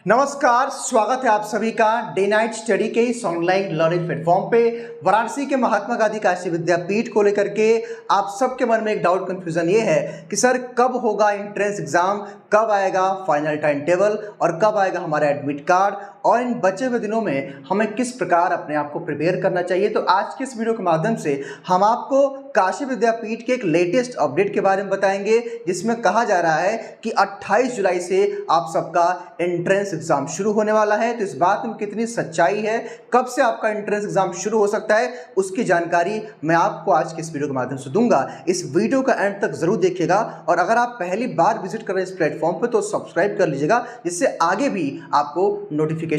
नमस्कार, स्वागत है आप सभी का डे नाइट स्टडी के इस ऑनलाइन लर्निंग प्लेटफॉर्म पे। वाराणसी के महात्मा गांधी काशी विद्यापीठ को लेकर के आप सबके मन में एक डाउट कंफ्यूजन ये है कि सर कब होगा एंट्रेंस एग्जाम, कब आएगा फाइनल टाइम टेबल और कब आएगा हमारा एडमिट कार्ड, और इन बचे हुए दिनों में हमें किस प्रकार अपने आप को प्रिपेयर करना चाहिए। तो आज के इस वीडियो के माध्यम से हम आपको काशी विद्यापीठ के एक लेटेस्ट अपडेट के बारे में बताएंगे, जिसमें कहा जा रहा है कि 28 जुलाई से आप सबका एंट्रेंस एग्जाम शुरू होने वाला है। तो इस बात में कितनी सच्चाई है, कब से आपका एंट्रेंस एग्जाम शुरू हो सकता है, उसकी जानकारी मैं आपको आज के इस वीडियो के माध्यम से दूंगा। इस वीडियो का एंड तक जरूर देखिएगा और अगर आप पहली बार विजिट कर रहे हैं इस प्लेटफॉर्म पे तो सब्सक्राइब कर लीजिएगा, जिससे आगे भी आपको नोटिफिकेशन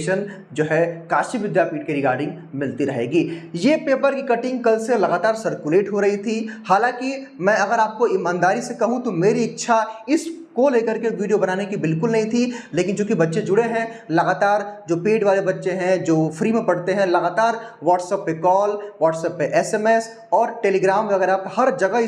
जो है काशी विद्यापीठ के रिगार्डिंग मिलती रहेगी। ये पेपर की कटिंग कल से लगातार सर्कुलेट हो रही थी। हालांकि मैं अगर आपको ईमानदारी से कहूं तो मेरी इच्छा इस को लेकर के वीडियो बनाने की बिल्कुल नहीं थी, लेकिन चूंकि बच्चे जुड़े हैं लगातार, जो पेड वाले बच्चे हैं जो फ्री में पढ़ते हैं, लगातार व्हाट्सएप पे कॉल, व्हाट्सएप पे एसएमएस और टेलीग्राम वगैरह हर जगह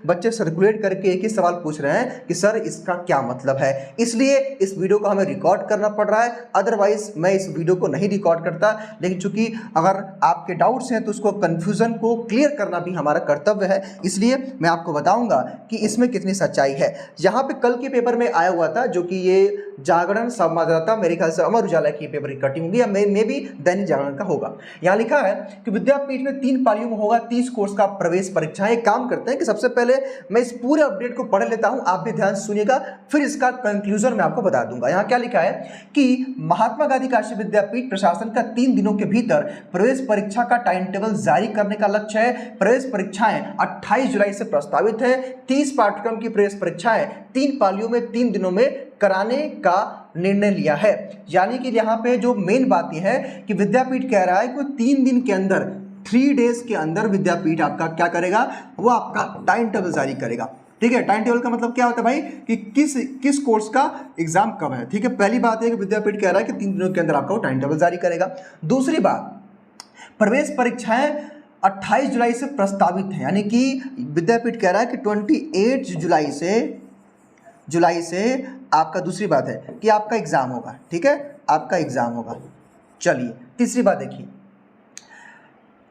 बच्चे सर्कुलेट करके एक ही सवाल पूछ रहे हैं कि सर इसका क्या मतलब है। इसलिए इस वीडियो को हमें रिकॉर्ड करना पड़ रहा है, अदरवाइज मैं इस वीडियो को नहीं रिकॉर्ड करता। लेकिन चूंकि अगर आपके डाउट्स हैं तो उसको कन्फ्यूजन को क्लियर करना भी हमारा कर्तव्य है, इसलिए मैं आपको बताऊंगा कि इसमें कितनी सच्चाई है। यहाँ पे कल के पेपर में आया हुआ था, जो कि ये जागरण संवाददाता, मेरे ख्याल से अमर उजाला की पेपर की कटिंग होगी या मे भी दैनिक जागरण का होगा। यहाँ लिखा है कि विद्यापीठ में 3 पालियों में होगा 30 कोर्स का प्रवेश परीक्षा। एक काम करते हैं कि सबसे पहले मैं इस पूरे अपडेट को पढ़ लेता हूं, आप भी ध्यान से सुनिएगा, फिर इसका कंक्लूजन मैं आपको बता दूंगा। यहाँ क्या लिखा है कि महात्मा गांधी काशी विद्यापीठ प्रशासन का 3 दिनों के भीतर प्रवेश परीक्षा का टाइम टेबल जारी करने का लक्ष्य है। प्रवेश परीक्षाएं 28 जुलाई से प्रस्तावित है। 30 पाठ्यक्रम की प्रवेश परीक्षाएं 3 पालियों में 3 दिनों में कराने का निर्णय लिया है। यानी कि यहाँ पे जो मेन बात यह है कि विद्यापीठ कह रहा है कि 3 दिन के अंदर, 3 डेज के अंदर विद्यापीठ आपका क्या करेगा, वो आपका टाइम टेबल जारी करेगा। ठीक है, टाइम टेबल का मतलब क्या होता है भाई कि किस कोर्स का एग्जाम कब है। ठीक है, पहली बात है कि विद्यापीठ कह रहा है कि 3 दिनों के अंदर आपका वो टाइम टेबल जारी करेगा। दूसरी बात, प्रवेश परीक्षाएं 28 जुलाई से प्रस्तावित है, यानी कि विद्यापीठ कह रहा है कि 28 जुलाई से आपका, दूसरी बात है कि आपका एग्जाम होगा। ठीक है, आपका एग्जाम होगा। चलिए तीसरी बात देखिए,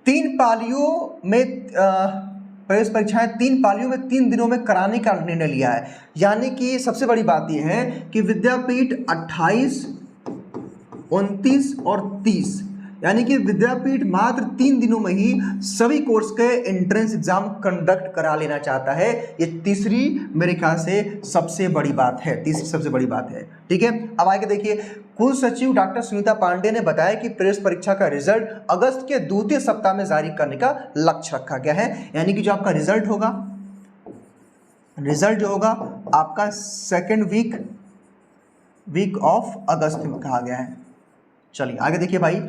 3 पालियों में प्रवेश परीक्षाएं 3 पालियों में 3 दिनों में कराने का निर्णय लिया है। यानी कि सबसे बड़ी बात यह है कि विद्यापीठ 28, 29 और 30, यानी कि विद्यापीठ मात्र 3 दिनों में ही सभी कोर्स के एंट्रेंस एग्जाम कंडक्ट करा लेना चाहता है। ये तीसरी मेरे ख्याल से सबसे बड़ी बात है, तीसरी सबसे बड़ी बात है। ठीक है, अब आगे देखिए, कुल सचिव डॉक्टर सुनीता पांडे ने बताया कि प्रवेश परीक्षा का रिजल्ट अगस्त के द्वितीय सप्ताह में जारी करने का लक्ष्य रखा गया है। यानी कि जो आपका रिजल्ट जो होगा आपका सेकेंड वीक ऑफ अगस्त में कहा गया है। चलिए आगे देखिए भाई,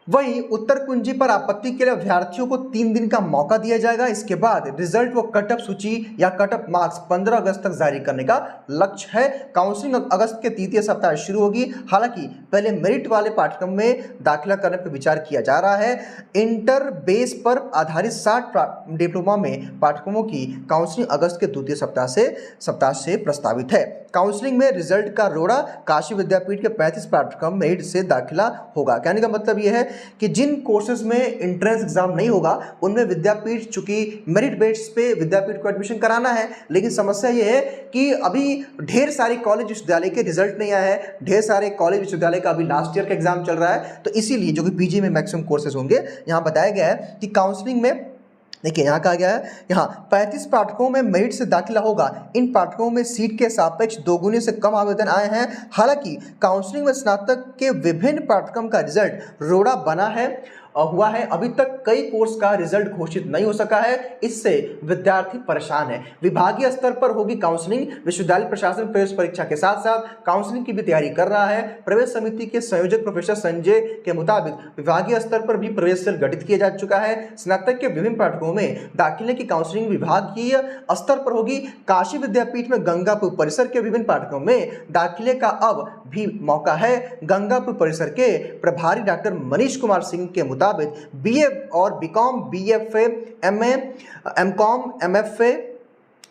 वहीं उत्तर कुंजी पर आपत्ति के लिए अभ्यर्थियों को 3 दिन का मौका दिया जाएगा। इसके बाद रिजल्ट व कटअप सूची या कटअप मार्क्स 15 अगस्त तक जारी करने का लक्ष्य है। काउंसलिंग अगस्त के तृतीय सप्ताह शुरू होगी। हालांकि पहले मेरिट वाले पाठ्यक्रम में दाखिला करने पर विचार किया जा रहा है। इंटर बेस पर आधारित 60 डिप्लोमा में पाठ्यक्रमों की काउंसलिंग अगस्त के द्वितीय सप्ताह से प्रस्तावित है। काउंसलिंग में रिजल्ट का रोड़ा काशी विद्यापीठ के 35 पाठ्यक्रम मेरिट से दाखिला होगा। कहने का मतलब यह है कि जिन कोर्सेज में एंट्रेंस एग्जाम नहीं होगा उनमें विद्यापीठ, चूंकि मेरिट बेस पे विद्यापीठ को एडमिशन कराना है, लेकिन समस्या यह है कि अभी ढेर सारे कॉलेज विश्वविद्यालय के रिजल्ट नहीं आया है, ढेर सारे कॉलेज विश्वविद्यालय का अभी लास्ट ईयर का एग्जाम चल रहा है। तो इसीलिए जो कि पीजी में मैक्सिमम कोर्सेज होंगे, यहाँ बताया गया है कि काउंसलिंग में देखिए, यहाँ कहा गया है, यहाँ 35 पाठकों में मेरिट से दाखिला होगा। इन पाठकों में सीट के सापेक्ष 2 गुने से कम आवेदन आए हैं। हालांकि काउंसलिंग में स्नातक के विभिन्न पाठ्यक्रम का रिजल्ट रोड़ा बना हुआ है। अभी तक कई कोर्स का रिजल्ट घोषित नहीं हो सका है, इससे विद्यार्थी परेशान है। विभागीय स्तर पर होगी काउंसलिंग। विश्वविद्यालय प्रशासन प्रवेश परीक्षा के साथ साथ काउंसलिंग की भी तैयारी कर रहा है। प्रवेश समिति के संयोजक प्रोफेसर संजय के मुताबिक विभागीय स्तर पर भी प्रवेश सेल गठित किया जा चुका है। स्नातक के विभिन्न पाठ्यक्रमों में दाखिले की काउंसलिंग विभागीय स्तर पर होगी। काशी विद्यापीठ में गंगापुर परिसर के विभिन्न पाठ्यक्रमों में दाखिले का अब भी मौका है। गंगापुर परिसर के प्रभारी डॉक्टर मनीष कुमार सिंह के मुताबिक बीए और BCom, BFA, MA, MCom, MFA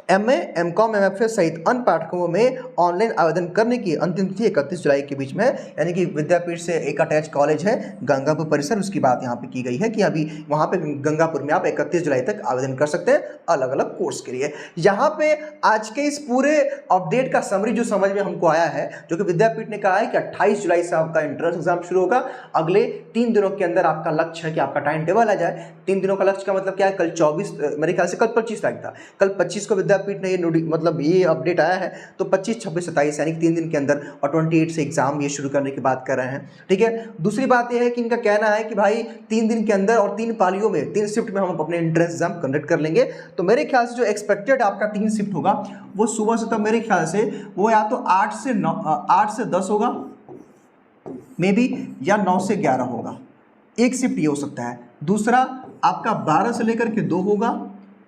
MA, MCOM, MFA सहित अन्य पाठ्यक्रमों में ऑनलाइन आवेदन करने की अंतिम तिथि 31 जुलाई के बीच में है। यानी कि विद्यापीठ से एक अटैच कॉलेज है गंगापुर परिसर, उसकी बात यहाँ पे की गई है कि अभी वहाँ पे गंगापुर में आप 31 जुलाई तक आवेदन कर सकते हैं अलग अलग कोर्स के लिए। यहाँ पे आज के इस पूरे अपडेट का समरी जो समझ में हमको आया है, जो कि विद्यापीठ ने कहा है कि 28 जुलाई से आपका एंट्रेंस एग्जाम शुरू होगा। अगले 3 दिनों के अंदर आपका लक्ष्य है कि आपका टाइम टेबल आ जाए। 3 दिनों का लक्ष्य का मतलब क्या है? कल 24, मेरे ख्याल से कल 25 तारीख था, कल 25 को विद्यापीठ ने ये अपडेट आया है, तो 25, 26, 27 यानी कि 3 दिन के अंदर, और 28 से एग्जाम ये शुरू करने की बात कर रहे हैं। ठीक है, दूसरी बात यह है कि इनका कहना है कि भाई 3 दिन के अंदर और 3 पालियों में 3 शिफ्ट में हम अपने एंट्रेंस एग्जाम कंडक्ट कर लेंगे। तो मेरे ख्याल से जो एक्सपेक्टेड आपका 3 शिफ्ट होगा वो सुबह से, तब मेरे ख्याल से वो या तो 8 से 10 होगा मे बी, या 9 से 11 होगा। एक शिफ्ट ये हो सकता है। दूसरा आपका 12 से लेकर के 2 होगा,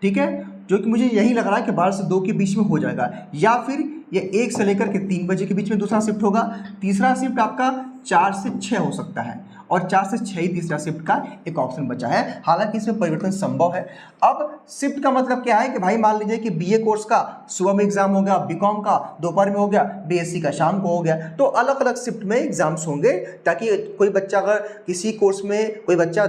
ठीक है, जो कि मुझे यही लग रहा है कि 12 से 2 के बीच में हो जाएगा, या फिर ये 1 से लेकर के 3 बजे के बीच में दूसरा शिफ्ट होगा। तीसरा शिफ्ट आपका 4 से 6 हो सकता है, और 4 से 6 ही तीसरा शिफ्ट का एक ऑप्शन बचा है। हालांकि इसमें परिवर्तन संभव है। अब शिफ्ट का मतलब क्या है कि भाई मान लीजिए कि BA कोर्स का सुबह में एग्जाम हो गया, BCom का दोपहर में हो गया, BSc का शाम को हो गया, तो अलग अलग शिफ्ट में एग्जाम्स होंगे, ताकि कोई बच्चा अगर किसी कोर्स में कोई बच्चा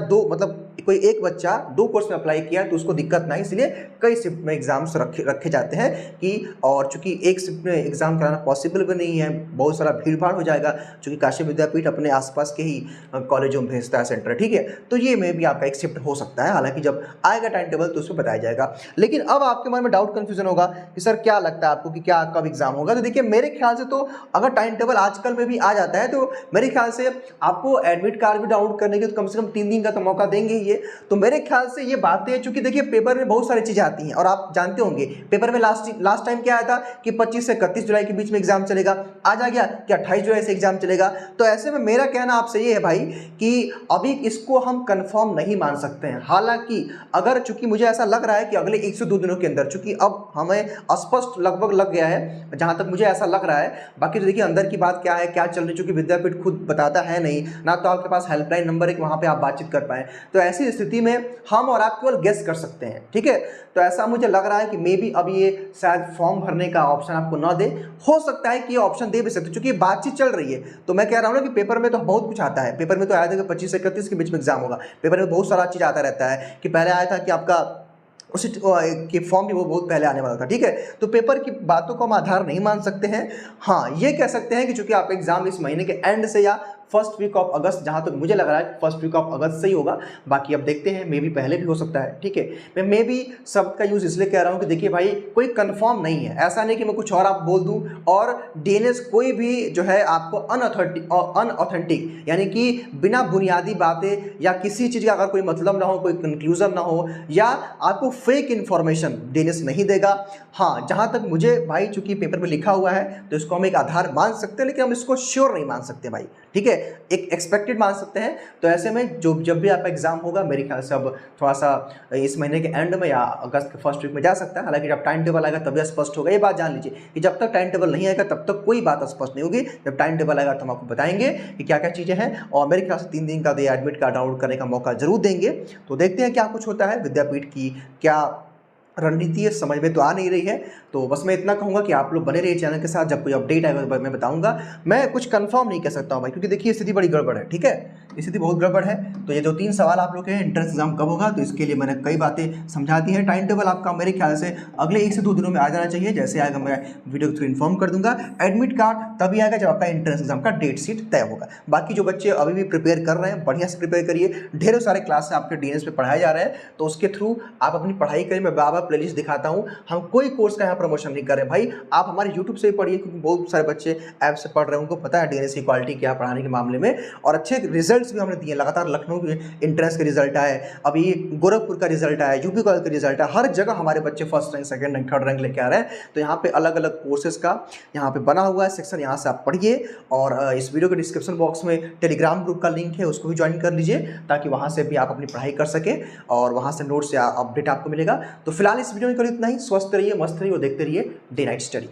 कोई एक बच्चा 2 कोर्स में अप्लाई किया तो उसको दिक्कत ना, इसलिए कई शिफ्ट में एग्जाम्स रखे जाते हैं कि, और चूंकि एक शिफ्ट में एग्जाम कराना पॉसिबल भी नहीं है, बहुत सारा भीड़ भाड़ हो जाएगा, चूंकि काशी विद्यापीठ अपने आसपास के ही कॉलेजों में भेजता है सेंटर। ठीक है, तो ये में भी आपका एक शिफ्ट हो सकता है। हालांकि जब आएगा टाइम टेबल तो उसमें बताया जाएगा। लेकिन अब आपके मन में डाउट कंफ्यूजन होगा कि सर क्या लगता है आपको कि क्या कब एग्जाम होगा? तो देखिए, मेरे ख्याल से तो अगर टाइम टेबल आजकल में भी आ जाता है तो मेरे ख्याल से आपको एडमिट कार्ड भी डाउनलोड करने के तो कम से कम 3 दिन का तो मौका देंगे ही ये। तो मेरे ख्याल से ये बातें, चूंकि देखिए पेपर में बहुत सारी चीजें आती हैं, और आप जानते होंगे पेपर में लास्ट टाइम क्या आया था कि 25 से 31 जुलाई के बीच में एग्जाम चलेगा। आज आ गया कि 28 जुलाई से एग्जाम चलेगा। तो ऐसे में मेरा कहना आपसे ये है भाई कि अभी इसको हम कंफर्म नहीं मान सकते हैं। हालांकि अगर, चूंकि मुझे ऐसा लग रहा है कि अगले 1 से 2 दिनों के अंदर, चूंकि अब हमें स्पष्ट लगभग लग गया है जहां तक मुझे ऐसा लग रहा है। बाकी तो देखिए अंदर की बात क्या है, क्या चल रही, चूंकि विद्यापीठ खुद बताता है नहीं ना, तो आपके पास हेल्पलाइन नंबर है कि वहां पे आप बातचीत कर पाए। तो ऐसी स्थिति में हम और आप केवल गेस कर सकते हैं। ठीक है, तो ऐसा मुझे लग रहा है कि मे बी अब ये शायद फॉर्म भरने का ऑप्शन आपको ना दे, हो सकता है कि ये ऑप्शन दे भी सकते, क्योंकि बातचीत चल रही है। तो मैं कह रहा हूं ना कि पेपर में तो बहुत कुछ आता है। पेपर में तो आया था कि 25 से 31 के बीच में एग्जाम होगा। पेपर में बहुत सारा चीज आता रहता है कि पहले आया था कि आपका उसी कि फॉर्म भी वो बहुत पहले आने वाला था। ठीक है, तो पेपर की बातों को हम आधार नहीं मान सकते हैं। हाँ, ये कह सकते हैं कि चूंकि आपका एग्जाम इस महीने के एंड से या फर्स्ट वीक ऑफ अगस्त, जहाँ तक मुझे लग रहा है फर्स्ट वीक ऑफ अगस्त से ही होगा। बाकी अब देखते हैं, मे बी पहले भी हो सकता है। ठीक है, मैं मे बी शब्द का यूज़ इसलिए कह रहा हूँ कि देखिए भाई कोई कंफर्म नहीं है। ऐसा नहीं कि मैं कुछ और आप बोल दूँ और DNS कोई भी जो है आपको अनऑथेंटिक यानी कि बिना बुनियादी बातें या किसी चीज़ का अगर कोई मतलब ना हो, कोई कंक्लूजन ना हो, या आपको फेक इन्फॉर्मेशन DNS नहीं देगा। हाँ, जहाँ तक मुझे भाई, चूंकि पेपर में लिखा हुआ है तो इसको हम एक आधार मान सकते हैं, लेकिन हम इसको श्योर नहीं मान सकते भाई। ठीक है, एक एक्सपेक्टेड मान सकते हैं। तो ऐसे में जब भी आपका एग्जाम होगा, मेरे ख्याल से अब थोड़ा सा इस महीने के एंड में या अगस्त के फर्स्ट वीक में जा सकता है। हालांकि जब टाइम टेबल आएगा तभी स्पष्ट होगा। ये बात जान लीजिए कि जब तक टाइम टेबल नहीं आएगा तब तक कोई बात स्पष्ट नहीं होगी। जब टाइम टेबल आएगा तो हम आपको बताएंगे कि क्या क्या चीज़ें हैं, और मेरे ख्याल से 3 दिन का एडमिट कार्ड डाउनलोड करने का मौका जरूर देंगे। तो देखते हैं क्या कुछ होता है। विद्यापीठ की क्या रणनीति है समझ में तो आ नहीं रही है। तो बस मैं इतना कहूँगा कि आप लोग बने रहिए चैनल के साथ। जब कोई अपडेट आएगा मैं बताऊंगा। मैं कुछ कंफर्म नहीं कह सकता हूँ भाई, क्योंकि देखिए स्थिति बड़ी गड़बड़ है। ठीक है, स्थिति बहुत गड़बड़ है। तो ये जो 3 सवाल आप लोग के एंट्रेंस एग्जाम कब होगा, तो इसके लिए मैंने कई बातें समझा दी हैं। टाइम टेबल आपका मेरे ख्याल से अगले 1 से 2 दिनों में आ जाना चाहिए। जैसे आएगा मैं वीडियो के थ्रू इन्फॉर्म कर दूंगा। एडमिट कार्ड तभी आएगा जब आपका एंट्रेंस एग्जाम का डेट शीट तय होगा। बाकी जो बच्चे अभी भी प्रिपेयर कर रहे हैं, बढ़िया से प्रिपेयर करिए। ढेरों सारे क्लास आपके DNS पे पढ़ाए जा रहे हैं, तो उसके थ्रू आप अपनी पढ़ाई करिए। मैं बार-बार प्लेलिस्ट दिखाता हूँ। हम कोई कोर्स का यहाँ प्रमोशन नहीं कर रहे हैं भाई, आप हमारे यूट्यूब से ही पढ़िए, क्योंकि बहुत सारे बच्चे ऐप से पढ़ रहे हैं, उनको पता है DNS की क्वालिटी क्या पढ़ाने के मामले में, और अच्छे रिजल्ट्स भी हमने दिए। लगातार लखनऊ के एंट्रेंस के रिजल्ट आए, अभी गोरखपुर का रिजल्ट आया, यूपी कॉलेज का रिजल्ट आया। हर जगह हमारे बच्चे first rank, second rank, third rank लेके आ रहे हैं। तो यहाँ पे अलग अलग कोर्सेज का यहाँ पे बना हुआ है सेक्शन, यहाँ से आप पढ़िए। और इस वीडियो के डिस्क्रिप्शन बॉक्स में टेलीग्राम ग्रुप का लिंक है, उसको भी ज्वाइन कर लीजिए, ताकि वहाँ से भी आप अपनी पढ़ाई कर सकें और वहाँ से नोट्स या अपडेट आपको मिलेगा। तो फिलहाल इस वीडियो में कल इतना ही। स्वस्थ रहिए, मस्त रहिए और देखते रहिए डे नाइट स्टडी।